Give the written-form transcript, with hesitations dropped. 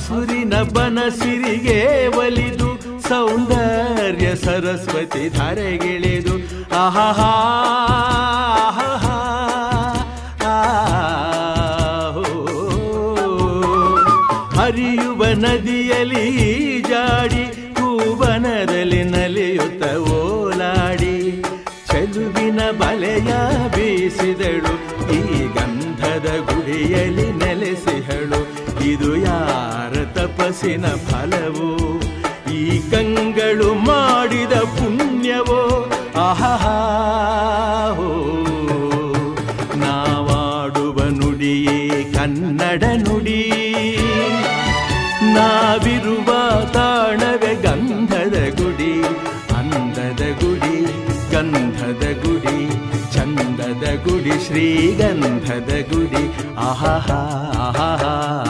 ಹಸುರಿನ ಬನಸಿರಿಗೆ ಒಲಿದು ಸೌಂದರ್ಯ ಸರಸ್ವತಿ ಧಾರೆಗಿಳಿದು ಆಹಾ ಹರಿಯುವ ನದಿಯಲ್ಲಿ ಜಾಡಿ ಹೂವನದಲ್ಲಿ ನಲಿಯುತ್ತ ಓಲಾಡಿ ಚೆಲುವಿನ ಬಲೆಯ ಬೀಸಿದಳು ಈ ಗಂಧದ ಗುಡಿಯಲ್ಲಿ ನೆಲೆಸಿಹಳು ಇದು ಯಾರ ತಪಸ್ಸಿನ ಫಲವೋ ಈ ಕಂಗಳು ಮಾಡಿದ ಪುಣ್ಯವೋ ಆಹಾ ನಾವಾಡುವ ನುಡಿಯೇ ಕನ್ನಡ ನುಡಿ ನಾವಿರುವ ತಾಣವೇ ಗಂಧದ ಗುಡಿ ಅಂದದ ಗುಡಿ ಗಂಧದ ಗುಡಿ ಚಂದದ ಗುಡಿ ಶ್ರೀಗಂಧದ ಗುಡಿ ಆಹಾ